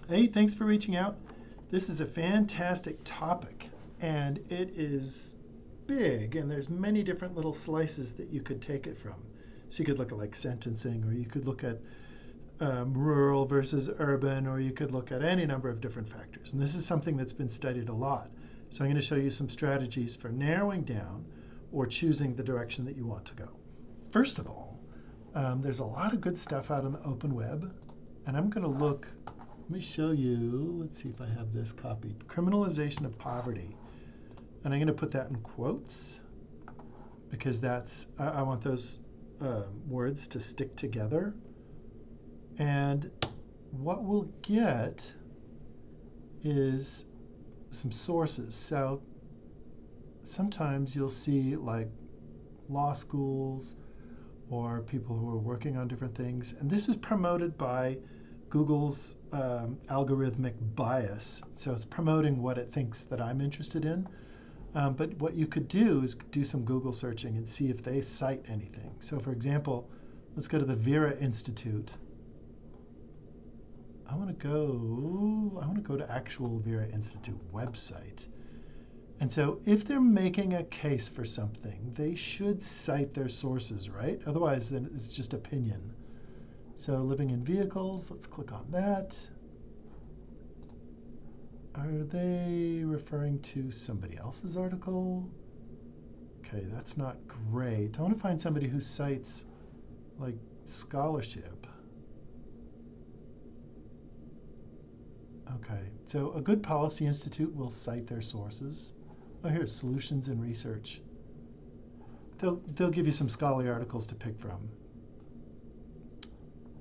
Hey, thanks for reaching out. This is a fantastic topic, and it is big, and there's many different little slices that you could take it from. So you could look at like sentencing, or you could look at rural versus urban, or you could look at any number of different factors. And this is something that's been studied a lot. So I'm going to show you some strategies for narrowing down or choosing the direction that you want to go. First of all, there's a lot of good stuff out on the open web, and I'm going to look. Let me show you. Let's see if I have this copied. Criminalization of poverty. And I'm going to put that in quotes because I want those words to stick together. And what we'll get is some sources. So sometimes you'll see like law schools or people who are working on different things. And this is promoted by Google's algorithmic bias. So it's promoting what it thinks that I'm interested in. But what you could do is do some Google searching and see if they cite anything. So for example, let's go to the Vera Institute. I want to go to actual Vera Institute website. And so if they're making a case for something, they should cite their sources, right? Otherwise, then it's just opinion. So living in vehicles, let's click on that. Are they referring to somebody else's article? Okay, that's not great. I want to find somebody who cites like scholarship. Okay, so a good policy institute will cite their sources. Oh, here's solutions in research. They'll give you some scholarly articles to pick from.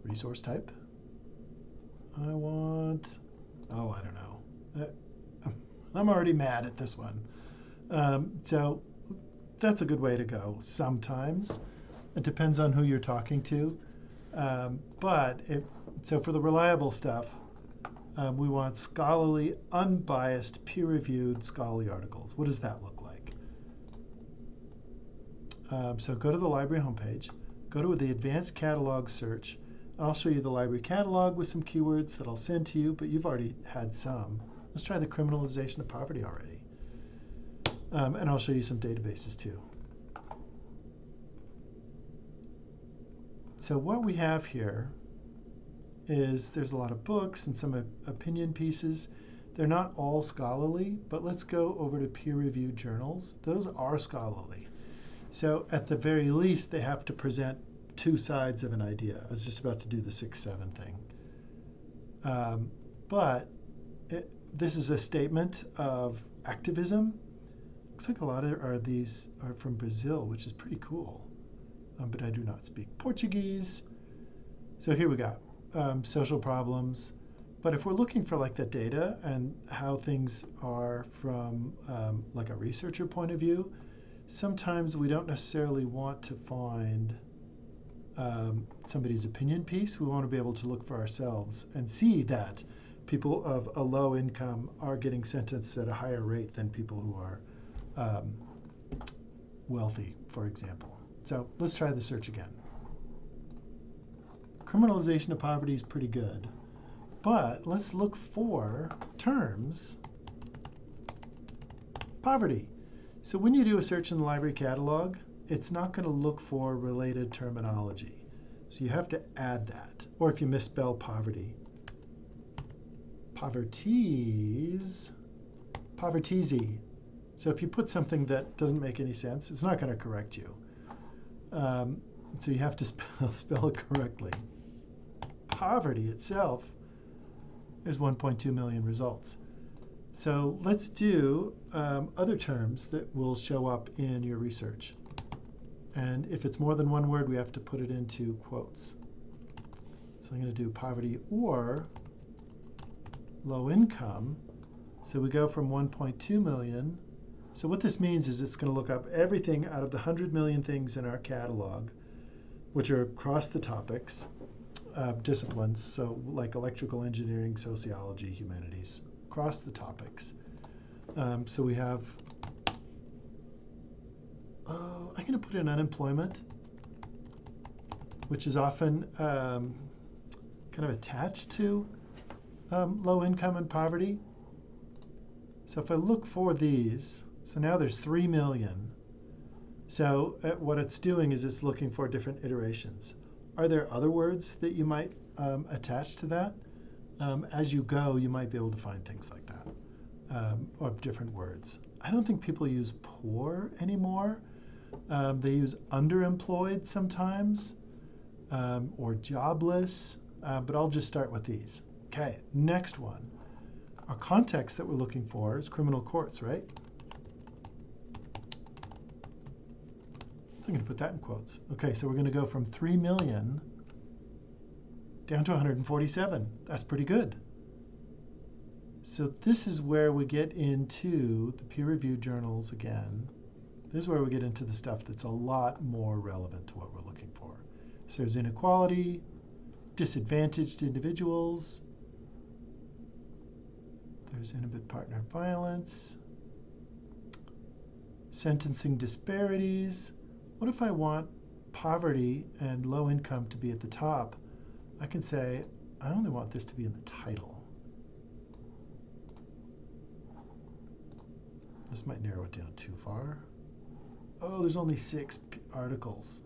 Resource type. I don't know. I'm already mad at this one. So that's a good way to go sometimes. It depends on who you're talking to. So for the reliable stuff, we want scholarly, unbiased, peer-reviewed scholarly articles. What does that look like? So go to the library homepage, go to the advanced catalog search. I'll show you the library catalog with some keywords that I'll send to you, but you've already had some. Let's try the criminalization of poverty already. And I'll show you some databases too. So what we have here is there's a lot of books and some opinion pieces. They're not all scholarly, but let's go over to peer-reviewed journals. Those are scholarly. So at the very least, they have to present two sides of an idea. I was just about to do the 6-7 thing. This is a statement of activism. Looks like a lot of these are from Brazil, which is pretty cool. But I do not speak Portuguese. So here we got social problems. But if we're looking for like the data and how things are from like a researcher point of view, sometimes we don't necessarily want to find somebody's opinion piece. We want to be able to look for ourselves and see that people of a low income are getting sentenced at a higher rate than people who are wealthy, for example. So let's try the search again. Criminalization of poverty is pretty good, but let's look for terms. Poverty. So when you do a search in the library catalog, it's not going to look for related terminology. So you have to add that. Or if you misspell poverty. Poverties. So if you put something that doesn't make any sense, it's not going to correct you. So you have to spell it correctly. Poverty itself, there's 1.2 million results. So let's do other terms that will show up in your research. And if it's more than one word, we have to put it into quotes. So I'm going to do poverty or low income. So we go from 1.2 million. So what this means is it's going to look up everything out of the 100 million things in our catalog, which are across the topics, disciplines, so like electrical engineering, sociology, humanities, across the topics. So we have, I'm going to put in unemployment, which is often kind of attached to low income and poverty. So if I look for these, so now there's 3 million. So what it's doing is it's looking for different iterations. Are there other words that you might attach to that? As you go, you might be able to find things like that, of different words. I don't think people use poor anymore. They use underemployed sometimes, or jobless, but I'll just start with these. Okay, next one. Our context that we're looking for is criminal courts, right? So I'm going to put that in quotes. Okay, so we're going to go from 3 million down to 147. That's pretty good. So this is where we get into the peer-reviewed journals again. This is where we get into the stuff that's a lot more relevant to what we're looking for. So there's inequality, disadvantaged individuals, there's intimate partner violence, sentencing disparities. What if I want poverty and low income to be at the top? I can say, I only want this to be in the title. This might narrow it down too far. Oh, there's only 6 articles.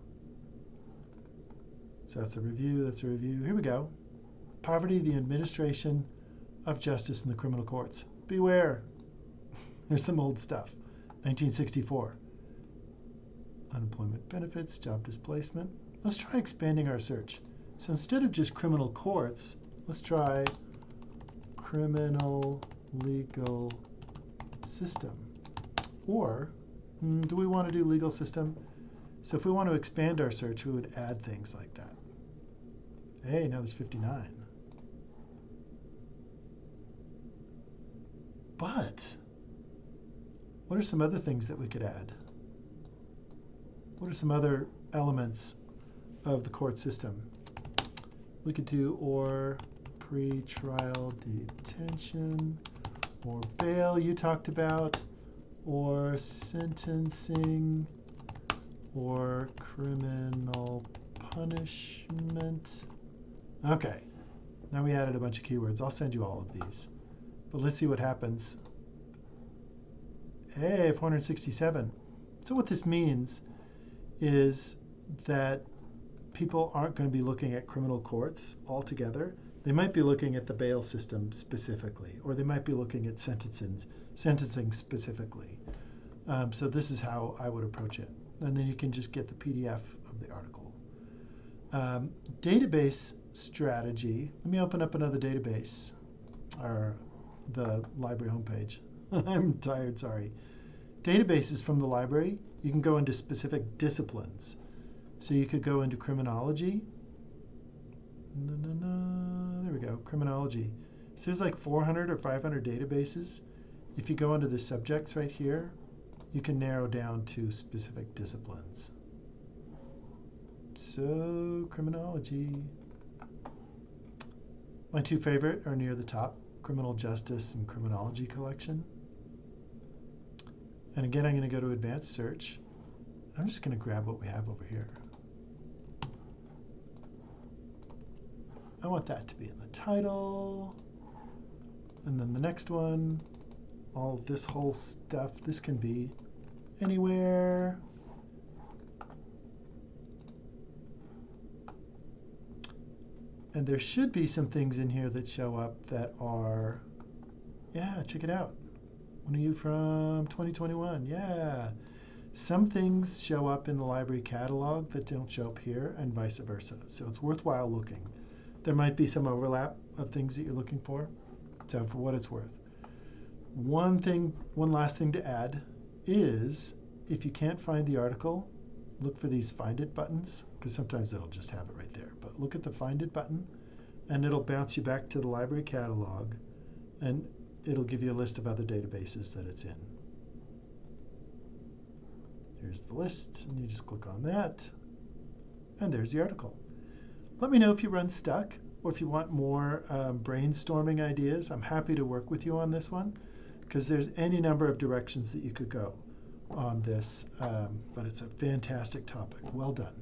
So that's a review, that's a review. Here we go. Poverty, the administration of justice in the criminal courts. Beware. There's some old stuff. 1964. Unemployment benefits, job displacement. Let's try expanding our search. So instead of just criminal courts, let's try criminal legal system. Or do we want to do legal system? So if we want to expand our search, we would add things like that. Hey, now there's 59. But what are some other things that we could add? What are some other elements of the court system? We could do or pre-trial detention, or bail you talked about, or sentencing, or criminal punishment. Okay, now we added a bunch of keywords. I'll send you all of these. But let's see what happens. Hey, 467. So what this means is that people aren't going to be looking at criminal courts altogether. They might be looking at the bail system specifically, or they might be looking at sentencing specifically. So this is how I would approach it. And then you can just get the PDF of the article. Database strategy. Let me open up another database, or the library homepage. I'm tired, sorry. Databases from the library, you can go into specific disciplines. So you could go into criminology. There we go, criminology. So there's like 400 or 500 databases. If you go into the subjects right here, you can narrow down to specific disciplines. So criminology. My 2 favorite are near the top, criminal justice and criminology collection. And again, I'm going to go to advanced search. I'm just going to grab what we have over here. I want that to be in the title. And then the next one, all this whole stuff, this can be anywhere. And there should be some things in here that show up that are, yeah, check it out. When are you from? 2021, yeah. Some things show up in the library catalog that don't show up here, and vice versa. So it's worthwhile looking. There might be some overlap of things that you're looking for. So for what it's worth. One last thing to add is, if you can't find the article, look for these Find It buttons, because sometimes it'll just have it right there. But look at the Find It button, and it'll bounce you back to the library catalog, and it'll give you a list of other databases that it's in. Here's the list, and you just click on that, and there's the article. Let me know if you run stuck, or if you want more brainstorming ideas. I'm happy to work with you on this one, because there's any number of directions that you could go on this, but it's a fantastic topic. Well done.